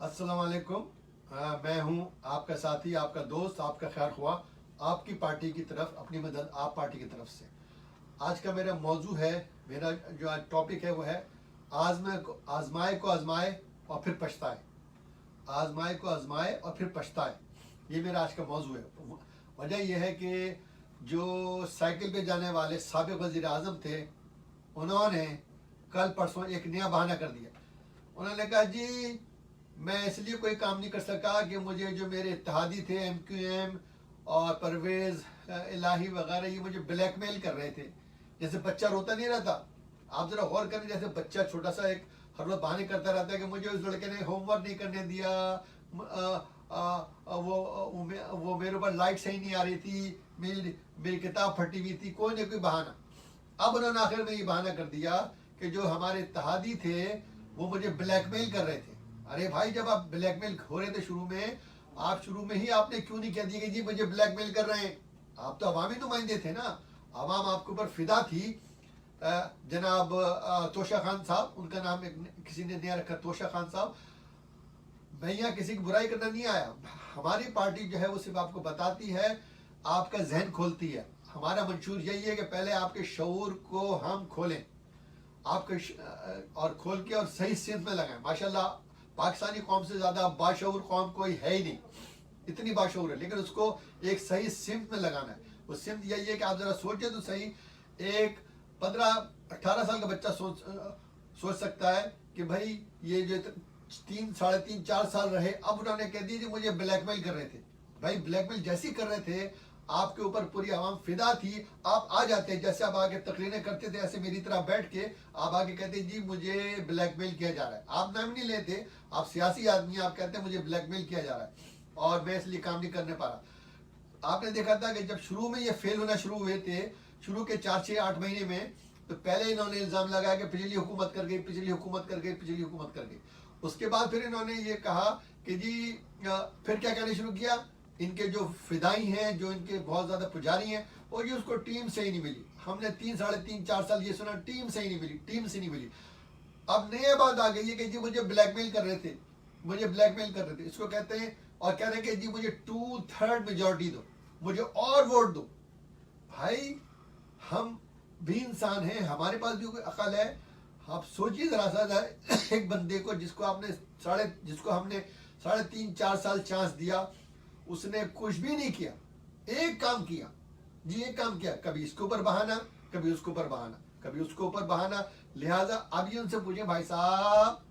अस्सलाम वालेकुम। मैं हूं आपका साथी, आपका दोस्त, आपका खैर हुआ आपकी पार्टी की तरफ, अपनी मदद आप पार्टी की तरफ से। आज का मेरा मौजू है, मेरा जो आज टॉपिक है वो है आजमाए को आजमाए और फिर पछताए। आजमाए को आजमाए और फिर पछताए, ये मेरा आज का मौजू है। वजह यह है कि जो साइकिल पे जाने वाले साबिक वज़ीर आज़म थे, उन्होंने कल परसों एक नया बहाना कर दिया। उन्होंने कहा जी मैं इसलिए कोई काम नहीं कर सका कि मुझे जो मेरे इत्तेहादी थे MQM और परवेज़ इलाही वगैरह, ये मुझे ब्लैकमेल कर रहे थे। जैसे बच्चा रोता नहीं रहता, आप ज़रा गौर करें, जैसे बच्चा छोटा सा एक हर रोज बहाने करता रहता है कि मुझे उस लड़के ने होमवर्क नहीं करने दिया, वो मेरे ऊपर लाइट सही नहीं आ रही थी, मेरी किताब फटी हुई थी, कोई ना कोई बहाना। अब उन्होंने आखिर में ये बहाना कर दिया कि जो हमारे इत्तेहादी थे वो मुझे ब्लैकमेल कर रहे थे। अरे भाई, जब आप ब्लैकमेल हो रहे थे शुरू में, आप शुरू में ही आपने क्यों नहीं कह दिया कि जी मुझे ब्लैकमेल कर रहे हैं? आप तो अवामी नुमाइंदे थे ना, अवाम आपके ऊपर फिदा थी। जनाब तोशा खान साहब, उनका नाम किसी ने नया रखा, तोशा खान साहब। मैं यहाँ किसी की बुराई करना नहीं आया। हमारी पार्टी जो है वो सिर्फ आपको बताती है, आपका जहन खोलती है। हमारा मंशूर यही है कि पहले आपके शऊर को हम खोलें, आपके और खोल के और सही सिमत में लगाएं। माशाल्लाह पाकिस्तानी कौम से ज़्यादा बाशऊर कौम कोई है ही नहीं, इतनी बाशऊर है, लेकिन उसको एक सही सिमत में लगाना है। वो सिमत यही है कि आप ज़रा सोचें तो सही, एक 15-18 साल का बच्चा सोच सकता है कि भाई ये जो 3-3.5-4 साल रहे, अब उन्होंने कह दिया मुझे ब्लैकमेल कर रहे थे। भाई ब्लैकमेल जैसी कर रहे थे, आपके ऊपर पूरी आवाम फिदा थी, आप आ जाते, जैसे आप आगे तकरीरें करते थे ऐसे मेरी तरह बैठ के आप आगे कहते जी मुझे ब्लैकमेल किया जा रहा है। आप नाम नहीं लेते, आप सियासी आदमी, आप कहते मुझे ब्लैकमेल किया जा रहा है और मैं इसलिए काम नहीं करने पा रहा। आपने देखा था कि जब शुरू में ये फेल होना शुरू हुए थे, शुरू के 4-6-8 महीने में, तो पहले इन्होंने इल्ज़ाम लगाया कि पिछली हुकूमत कर गई, पिछली हुकूमत कर गई, पिछली हुकूमत कर गई। उसके बाद फिर इन्होंने ये कहा कि जी फिर क्या कहना शुरू किया, इनके जो फिदाई हैं, जो इनके बहुत ज़्यादा पुजारी हैं, और ये उसको टीम सही नहीं मिली। हमने 3-3.5-4 साल ये सुना टीम सही नहीं मिली, टीम से नहीं मिली। अब नई बात आ गई है कि जी मुझे ब्लैकमेल कर रहे थे, मुझे ब्लैकमेल कर रहे थे, इसको कहते हैं। और कह रहे हैं कि जी मुझे 2/3 मेजॉरिटी दो, मुझे और वोट दो। भाई हम भी इंसान हैं, हमारे पास भी कोई अकल है। आप सोचिए जरा सा, एक बंदे को जिसको हमने 3.5-4 साल चांस दिया, उसने कुछ भी नहीं किया, एक काम किया जी, एक काम किया, कभी इसके ऊपर बहाना, कभी उसके ऊपर बहाना, कभी उसके ऊपर बहाना। लिहाजा अब ये उनसे पूछे, भाई साहब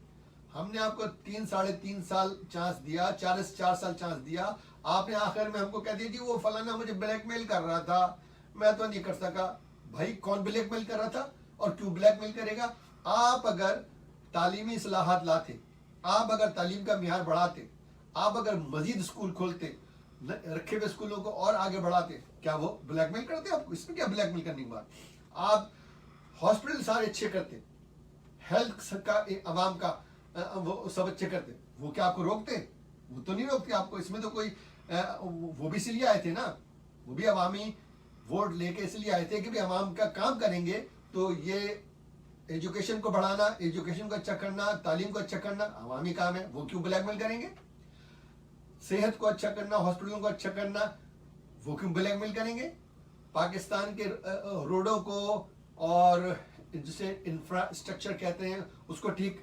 हमने आपको 3-3.5 साल चांस दिया, 4 साल चांस दिया, आपने आखिर में हमको कह दिया जी वो फलाना मुझे ब्लैकमेल कर रहा था, मैं तो नहीं कर सका। भाई कौन ब्लैकमेल कर रहा था और क्यों ब्लैकमेल करेगा? आप अगर तालीमी इस्लाहात लाते, आप अगर तालीम का मियार बढ़ाते, आप अगर मजीद स्कूल खोलते, रखे हुए स्कूलों को और आगे बढ़ाते, क्या वो ब्लैकमेल करते आपको? इसमें क्या ब्लैकमेल करने की बात? आप हॉस्पिटल सारे अच्छे करते, हेल्थ का अवाम का वो सब अच्छे करते, वो क्या आपको रोकते? वो तो नहीं रोकते आपको। इसमें तो कोई वो भी इसलिए आए थे ना, वो भी अवामी वोट लेके इसलिए आए थे कि भी अवाम का काम करेंगे। तो ये एजुकेशन को बढ़ाना, एजुकेशन को अच्छा करना, तालीम को अच्छा करना अवामी काम है, वो क्यों ब्लैकमेल करेंगे? सेहत को अच्छा करना, हॉस्पिटलों को अच्छा करना, वो क्यों ब्लैकमेल करेंगे? पाकिस्तान के रोडों को और जिसे इंफ्रास्ट्रक्चर कहते हैं उसको ठीक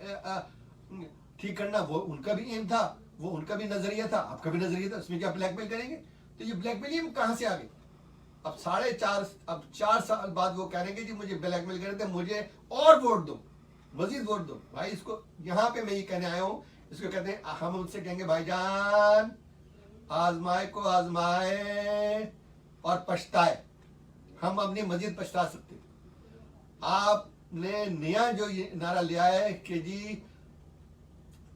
करना, वो उनका भी एम था, वो उनका भी नजरिया था, आपका भी नजरिया था, उसमें क्या ब्लैकमेल करेंगे? तो ये ब्लैकमेल कहां से आ गई? अब 4 साल बाद वो कह रहे हैं जी मुझे ब्लैकमेल कर रहे थे, मुझे और वोट दो, मजीद वोट दो। भाई इसको यहाँ पे मैं ये कहने आया हूँ, इसको कहते हैं, हम उनसे कहेंगे भाईजान आजमाए को आजमाए और पछताए, हम अपनी मजीद पछता सकते। आपने नया जो ये नारा लिया है कि जी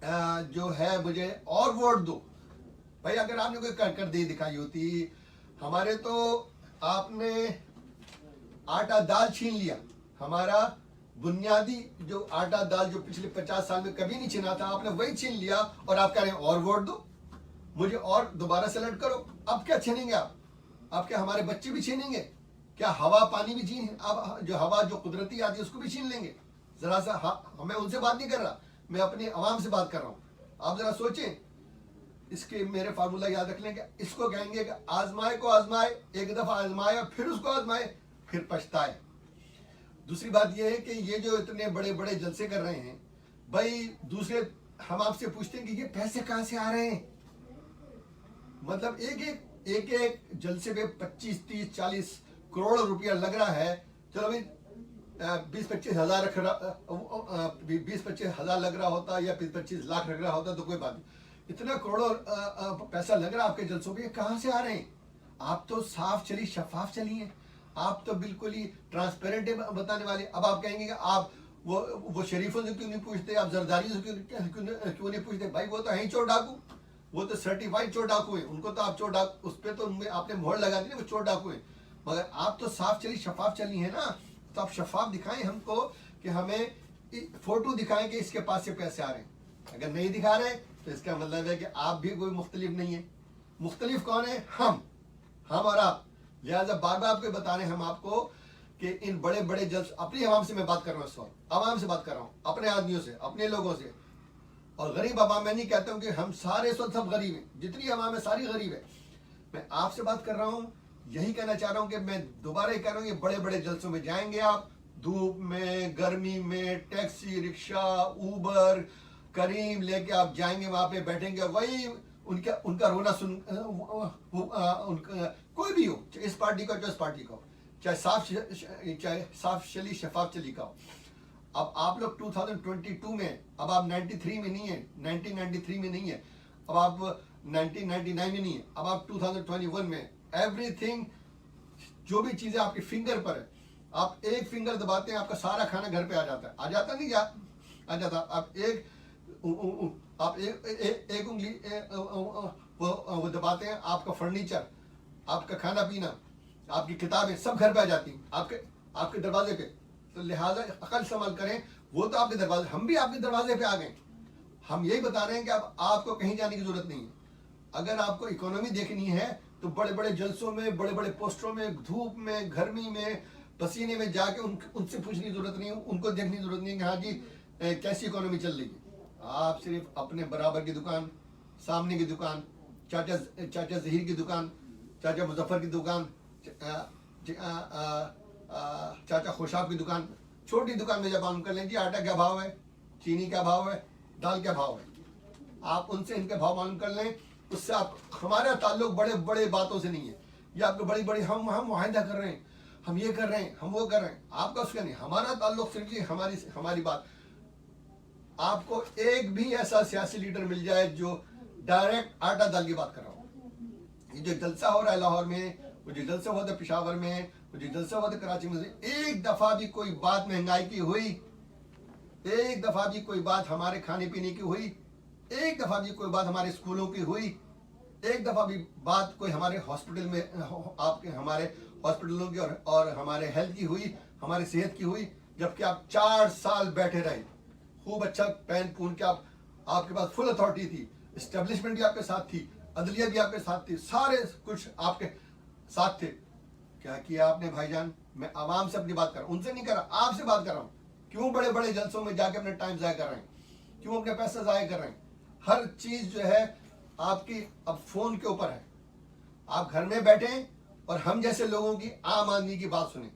जो है मुझे और वोट दो। भाई अगर आपने कोई कर दे दिखाई होती, हमारे तो आपने आटा दाल छीन लिया, हमारा बुनियादी जो आटा दाल जो पिछले 50 साल में कभी नहीं छीना था, आपने वही छीन लिया और आप कह रहे हैं और वोट दो, मुझे और दोबारा सेलेक्ट करो। अब क्या छीनेंगे आप? क्या हमारे बच्चे भी छीनेंगे? क्या हवा पानी भी छीन, अब जो हवा जो कुदरती आती है उसको भी छीन लेंगे? जरा सा मैं उनसे बात नहीं कर रहा, मैं अपनी आवाम से बात कर रहा हूँ। आप जरा सोचें, इसके मेरे फार्मूला याद रख लें कि इसको कहेंगे कि आजमाए को आजमाए, एक दफा आजमाए और फिर उसको आजमाए, फिर पछताए। दूसरी बात यह है कि ये जो इतने बड़े बड़े जलसे कर रहे हैं भाई, दूसरे हम आपसे पूछते हैं कि ये पैसे कहां से आ रहे हैं। मतलब एक जलसे पे 25, 30, 40 करोड़ रुपया लग रहा है। चलो भाई 20-25 हजार 20-25 हजार लग रहा होता या 20-25 लाख लग रहा होता तो कोई बात नहीं, इतना करोड़ों पैसा लग रहा है आपके जलसों पे, कहां से आ रहे हैं? आप तो साफ चली शफाफ चली हैं, आप तो बिल्कुल ही ट्रांसपेरेंट बताने वाले। अब आप कहेंगे कि आप वो शरीफों से क्यों नहीं पूछते, आप जरदारी से क्यों नहीं पूछते? भाई वो तो है ही चोर डाकू, वो तो सर्टिफाइड चोर डाकू है, उनको तो आप चोर डाकू, उस पर तो आपने मोहर लगा दी ना, वो चोर डाकू है। मगर आप तो साफ चली शफाफ चली है ना, तो आप शफाफ दिखाएं हमको कि हमें फोटो दिखाएं कि इसके पास से पैसे आ रहे हैं। अगर नहीं दिखा रहे तो इसका मतलब है कि आप भी कोई मुख्तलिफ नहीं है। मुख्तलिफ कौन है? हम और आप। लिहाजा बार बार आपको बता रहे हैं हम आपको कि इन बड़े बड़े जल्स, अपनी आवाम से मैं बात कर रहा हूँ इस वक्त, आवाम से बात कर रहा हूँ, अपने आदमियों से, अपने लोगों से। और गरीब आवाम, मैं नहीं कहता हूँ कि हम सारे इस वक्त सब गरीब हैं, जितनी आवाम है सारी गरीब है। मैं आपसे बात कर रहा हूँ, यही कहना चाह रहा हूँ कि मैं दोबारा ही कह रहा हूँ, ये बड़े बड़े जलसों में जाएंगे आप, धूप में, गर्मी में, टैक्सी, रिक्शा, ऊबर, करीम लेके आप जाएंगे, वहां पे बैठेंगे, वही उनका रोना सुन उनका कोई भी हो, चाहे इस पार्टी का, चाहे इस पार्टी का हो, चाहे साफ चली शफाफ चली का हो। अब आप लोग 2022 में, अब आप 93 में नहीं है, 1993 में नहीं है, अब आप 1999 में नहीं है, अब आप 2021 में। एवरीथिंग, जो भी चीजें आपके फिंगर पर है, आप एक फिंगर दबाते हैं, आपका सारा खाना घर पे आ जाता है। आ जाता नहीं? आ जाता। आप एक उंगली वो दबाते हैं, आपका फर्नीचर, आपका खाना पीना, आपकी किताबें सब घर पे आ जाती हैं, आपके दरवाजे पे। तो लिहाजा अकल इस्तेमाल करें, वो तो आपके दरवाजे, हम भी आपके दरवाजे पे आ गए। हम यही बता रहे हैं कि अब आपको कहीं जाने की जरूरत नहीं है। अगर आपको इकोनॉमी देखनी है तो बड़े बड़े जलसों में, बड़े बड़े पोस्टरों में, धूप में, गर्मी में, पसीने में जाके उनसे पूछने की जरूरत नहीं है, उनको देखने की जरूरत नहीं है कि हाँ जी कैसी इकोनॉमी चल रही है। आप सिर्फ अपने बराबर की दुकान, सामने की दुकान, चाचा जहीर की दुकान, चाचा मुजफ्फर की दुकान, चाचा खुशाब की दुकान, छोटी दुकान में जब मालूम कर लें जी आटा क्या भाव है, चीनी क्या भाव है, दाल क्या भाव है, आप उनसे इनके भाव मालूम कर लें। उससे आप, हमारा ताल्लुक बड़े बड़े बातों से नहीं है, ये आपको बड़ी बड़ी हम मुआहिदा कर रहे हैं, हम ये कर रहे हैं, हम वो कर रहे हैं, आपका उसका नहीं। हमारा ताल्लुक सिर्फ हमारी बात। आपको एक भी ऐसा सियासी लीडर मिल जाए जो डायरेक्ट आटा दाल की बात कर रहा हो। ये जो जलसा हो रहा है लाहौर में, वो जो जलसा हुआ था पेशावर में, वो जो जलसा हुआ था कराची में, एक दफा भी कोई बात महंगाई की हुई, एक दफा भी कोई बात हमारे खाने पीने की हुई, एक दफा भी कोई बात हमारे स्कूलों की हुई, एक दफा भी बात कोई हमारे हॉस्पिटल में, आपके हमारे हॉस्पिटलों की और हमारे हेल्थ की हुई, हमारे सेहत की हुई? जबकि आप 4 साल बैठे रहे, खूब अच्छा पहन पून के आपके पास फुल अथॉरिटी थी, एस्टेब्लिशमेंट भी आपके साथ थी, अदलिया भी आपके साथ थी, सारे कुछ आपके साथ थे। क्या किया आपने भाईजान? मैं आवाम से अपनी बात कर रहा हूँ, उनसे नहीं कर रहा, आपसे बात कर रहा हूँ। क्यों बड़े बड़े जलसों में जाके अपने टाइम जाया कर रहे हैं? क्यों अपने पैसा जाया कर रहे हैं? हर चीज जो है आपकी अब फोन के ऊपर है। आप घर में बैठे और हम जैसे लोगों की, आम आदमी की बात सुने,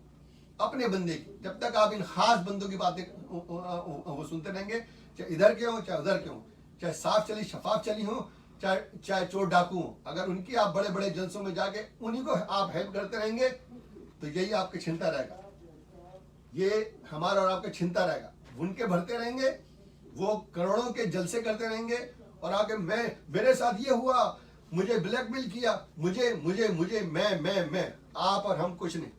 अपने बंदे की। जब तक आप इन खास बंदों की बातें वो सुनते रहेंगे, चाहे इधर के हो चाहे उधर के हो, चाहे साफ चली शफाफ चली हो, चाहे चोर डाकू हो, अगर उनकी आप बड़े बड़े जलसों में जाके उन्हीं को आप हेल्प करते रहेंगे तो यही आपके छिनता रहेगा, ये हमारा और आपका छिनता रहेगा। उनके भरते रहेंगे, वो करोड़ों के जलसे करते रहेंगे और आगे मेरे साथ ये हुआ, मुझे ब्लैकमेल किया, मुझे मैं, आप और हम कुछ नहीं।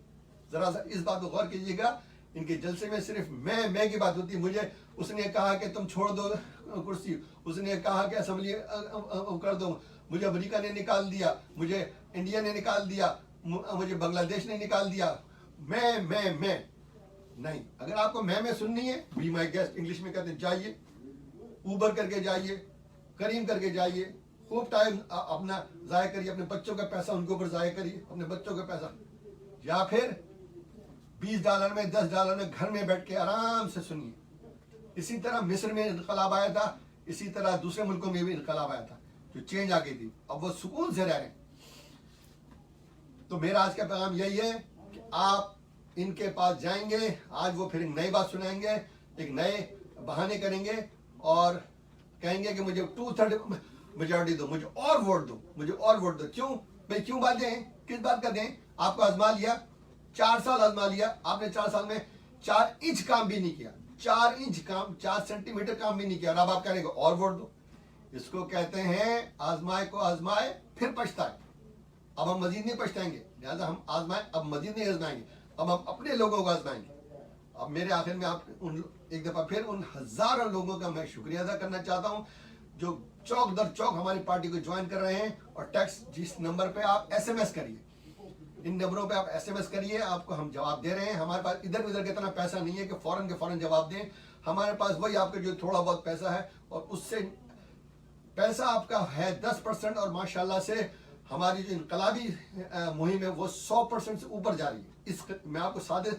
जरा सा इस बात को गौर कीजिएगा, इनके जलसे में सिर्फ मैं की बात होती है। मुझे उसने कहा कि तुम छोड़ दो कुर्सी, उसने कहा कि असेंबली कर दो, मुझे अमेरिका ने निकाल दिया, मुझे इंडिया ने निकाल दिया, मुझे बांग्लादेश ने निकाल दिया। मैं नहीं। अगर आपको मैं सुननी है, बी माई गेस्ट, इंग्लिश में कहते हैं, जाइए ऊबर करके जाइए, करीम करके जाइए, खूब टाइम अपना जाया करिए, अपने बच्चों का पैसा उनके ऊपर जाया करिए, अपने बच्चों का पैसा, या फिर $20 में, $10 में घर में बैठ के आराम से सुनिए। इसी तरह मिस्र में इनकलाब आया था, इसी तरह दूसरे मुल्कों में भी इनकलाब आया था, जो चेंज आ गई थी, अब वो सुकून से रह रहे हैं। तो मेरा आज का पैगाम यही है कि आप इनके पास जाएंगे, आज वो फिर एक नई बात सुनाएंगे, एक नए बहाने करेंगे और कहेंगे कि मुझे 2/3 मेजॉरिटी दो, मुझे और वोट दो, मुझे और वोट दो। क्यों भाई, क्यों बात दें, किस बात का दें? आपको आजमा लिया, 4 साल आजमा लिया आपने, 4 साल में 4 इंच काम भी नहीं किया, 4 इंच काम, 4 सेंटीमीटर काम भी नहीं किया, और अब आप कहेंगे और वोट दो। इसको कहते हैं आजमाए को आजमाए फिर पछताए। अब हम मजीद नहीं पछताएंगे, लिहाजा हम आजमाए, अब मजीद नहीं आजमाएंगे, अब हम अपने लोगों को आजमाएंगे। अब मेरे आखिर में आप एक दफा फिर उन हजारों लोगों का मैं शुक्रिया अदा करना चाहता हूं जो चौक दर चौक हमारी पार्टी को ज्वाइन कर रहे हैं। और टेक्स्ट जिस नंबर पे आप SMS करिए, इन नंबरों पे आप SMS करिए, आपको हम जवाब दे रहे हैं। हमारे पास इधर उधर का इतना पैसा नहीं है कि फौरन के फौरन जवाब दें। हमारे पास वही आपका जो थोड़ा बहुत पैसा है, और उससे पैसा आपका है 10%, और माशाल्लाह से हमारी जो इनकलाबी मुहिम है वो 100% से ऊपर जा रही है। इस मैं आपको सादे,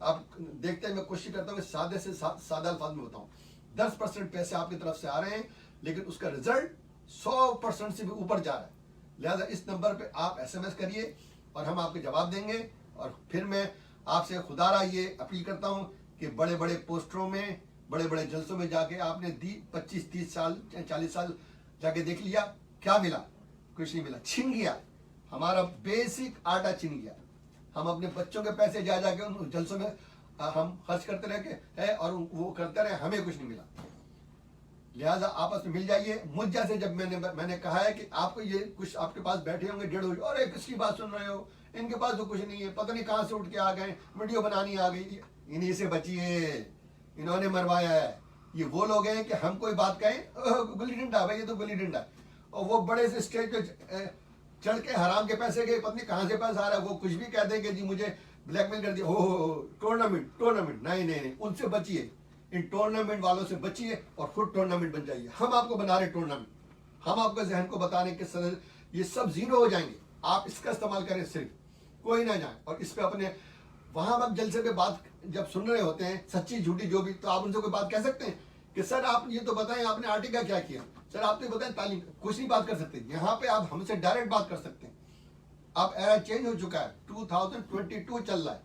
आप देखते हैं, मैं कोशिश करता हूँ कि सादे से सादा अल्फाज में बताऊँ। 10% पैसे आपकी तरफ से आ रहे हैं, लेकिन उसका रिजल्ट 100% से भी ऊपर जा रहा है। लिहाजा इस नंबर पे आप SMS करिए और हम आपको जवाब देंगे। और फिर मैं आपसे खुदारा ये अपील करता हूँ कि बड़े बड़े पोस्टरों में, बड़े बड़े जलसों में जाके आपने 25-30 साल 40 साल जाके देख लिया, क्या मिला? कुछ नहीं मिला, छिन गया हमारा बेसिक आटा, छिन गया। हम अपने बच्चों के पैसे जा जाके उन जलसों में हम खर्च करते रहे हैं और वो करते रहे, हमें कुछ नहीं मिला। लिहाजा आपस में मिल जाइए। मुझ जैसे जब मैंने कहा है कि आपको ये कुछ आपके पास बैठे होंगे 1.5 और किसकी बात सुन रहे हो, इनके पास तो कुछ नहीं है, पता नहीं कहाँ से उठ के आ गए, वीडियो बनानी आ गई, इन्हीं से बचिए, इन्होंने मरवाया है। ये वो लोग हैं कि हम कोई बात कहें, गुल्ली डंडा भाई, ये तो गुल्ली डंडा, और वो बड़े से स्टेज पे चढ़ के हराम के पैसे के पता नहीं कहाँ से पैसा आ रहा है, वो कुछ भी कह देंगे जी मुझे ब्लैकमेल कर दिया, हो टूर्नामेंट नहीं, उनसे बचिए, इन टूर्नामेंट वालों से बचिए और खुद टूर्नामेंट बन जाइए। हम आपको बना रहे टूर्नामेंट, हम आपके जहन को बताने के सर ये सब जीरो हो जाएंगे। आप इसका इस्तेमाल करें, सिर्फ कोई ना जाए। और इस पे अपने वहां आप जलसे पे बात जब सुन रहे होते हैं, सच्ची झूठी जो भी, तो आप उनसे कोई बात कह सकते हैं कि सर आप ये तो बताएं आपने आटे का क्या किया, सर आप तो बताएं तालीम, कुछ नहीं बात कर सकते। यहाँ पे आप हमसे डायरेक्ट बात कर सकते हैं। अब एरा चेंज हो चुका है, 2022 चल रहा है,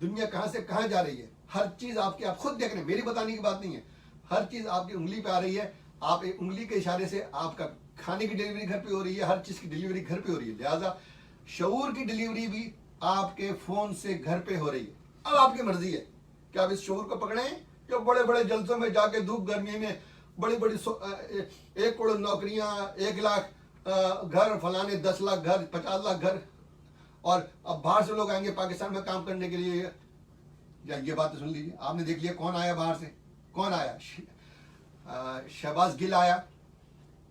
दुनिया कहाँ से कहाँ जा रही है, हर चीज आपकी आप खुद देख रहे हैं, मेरी बताने की बात नहीं है, हर चीज आपकी उंगली पे आ रही है। आप एक उंगली के इशारे से आपका खाने की डिलीवरी घर पे हो रही है, हर चीज की डिलीवरी घर पे हो रही है। लिहाजा शऊर की डिलीवरी भी आपके फोन से घर पे हो रही है। अब आपकी मर्जी है कि आप इस शऊर को पकड़ें, जो बड़े बड़े जलसों में जाके धूप गर्मी में बड़ी बड़ी 1 करोड़ नौकरियां, 1 लाख घर फलाने, 10 लाख घर, 50 लाख घर, और अब बाहर से लोग आएंगे पाकिस्तान में काम करने के लिए। ये बात तो सुन लीजिए, आपने देख लिया कौन आया बाहर से, कौन आया, शहबाज गिल आया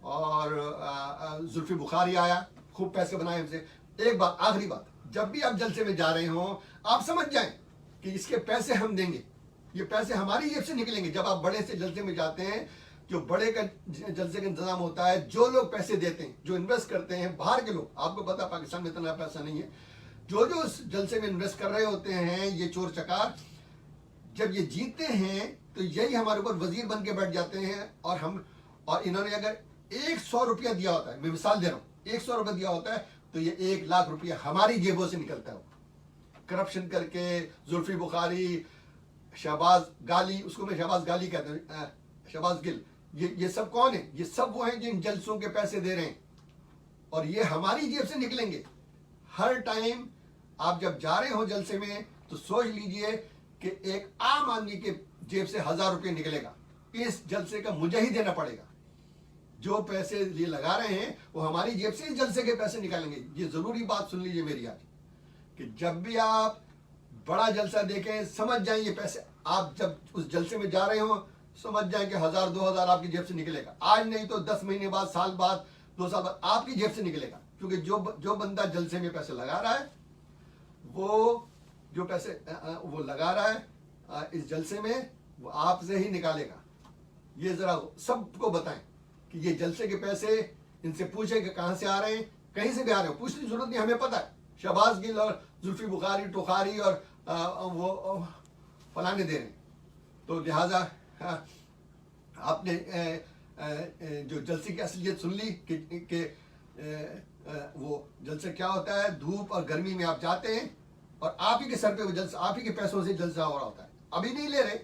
और जुल्फी बुखारी आया, खूब पैसे बनाए हमसे। एक बात, आखिरी बात, जब भी आप जलसे में जा रहे हो आप समझ जाएं कि इसके पैसे हम देंगे, ये पैसे हमारी जेब से निकलेंगे। जब आप बड़े से जलसे में जाते हैं, जो बड़े का जलसे का इंतजाम होता है, जो लोग पैसे देते हैं, जो इन्वेस्ट करते हैं, बाहर के लोग, आपको पता है पाकिस्तान में इतना पैसा नहीं है, जो जो उस जलसे में इन्वेस्ट कर रहे होते हैं, ये चोर चकार, जब ये जीतते हैं तो यही हमारे ऊपर वजीर बन के बैठ जाते हैं। और इन्होंने अगर 100 रुपया दिया होता है, मैं मिसाल दे रहा हूँ, 100 रुपया दिया होता है तो ये 1 लाख रुपया हमारी जेबों से निकलता है। करप्शन करके जुल्फी बुखारी, शहबाज गाली, उसको मैं शहबाज गाली कहता हूँ, शहबाज गिल, ये सब कौन है? ये सब वो हैं जिन जलसों के पैसे दे रहे हैं, और ये हमारी जेब से निकलेंगे। हर टाइम आप जब जा रहे हो जलसे में तो सोच लीजिए कि एक आम आदमी के जेब से 1000 रुपये निकलेगा, इस जलसे का मुझे ही देना पड़ेगा। जो पैसे ये लगा रहे हैं वो हमारी जेब से इस जलसे के पैसे निकालेंगे। ये जरूरी बात सुन लीजिए मेरी आज, कि जब भी आप बड़ा जलसा देखें, समझ जाएं ये पैसे, आप जब उस जलसे में जा रहे हो समझ जाएं कि 1000-2000 आपकी जेब से निकलेगा। आज नहीं तो 10 महीने बाद, साल बाद, 2 साल बाद आपकी जेब से निकलेगा। क्योंकि जो बंदा जलसे में पैसे लगा रहा है, वो जो पैसे वो लगा रहा है इस जलसे में, वो आपसे ही निकालेगा। ये जरा सबको बताएं कि ये जलसे के पैसे, इनसे पूछे कि कहां से आ रहे हैं, कहीं से भी आ रहे हो, पूछने की जरूरत नहीं, हमें पता है। शहबाज गिल और जुल्फी बुखारी, टोखारी और वो फलाने दे रहे हैं। तो लिहाजा आपने जो जलसे की असलियत सुन ली कि वो जलसा क्या होता है। धूप और गर्मी में आप जाते हैं और आप ही के सर पे वो जलसा, आप ही के पैसों से जलसा हो रहा होता है। अभी नहीं ले रहे,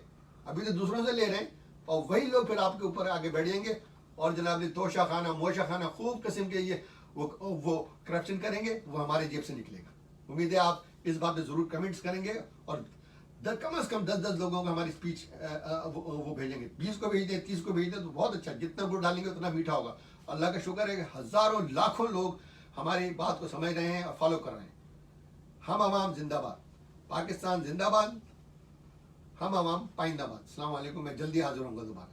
अभी तो दूसरों से ले रहे हैं, और वही लोग फिर आपके ऊपर आगे बढ़ेंगे और जनाब ने तोशा खाना मोशा खाना खूब किस्म के ये वो करप्शन करेंगे, वो हमारे जेब से निकलेगा। उम्मीद है आप इस बात पे जरूर कमेंट्स करेंगे और कम से कम 10-10 लोगों को हमारी स्पीच वो भेजेंगे। 20 को भेज दें, 30 को भेज दें तो बहुत अच्छा, जितना वोट डालेंगे उतना मीठा होगा। अल्लाह का शुक्र है कि हजारों लाखों लोग हमारी बात को समझ रहे हैं और फॉलो कर रहे हैं। हम अवाम जिंदाबाद, पाकिस्तान जिंदाबाद, हम अवाम पाइंदाबाद। अस्सलाम वालेकुम, मैं जल्दी हाजिर होऊंगा दोबारा।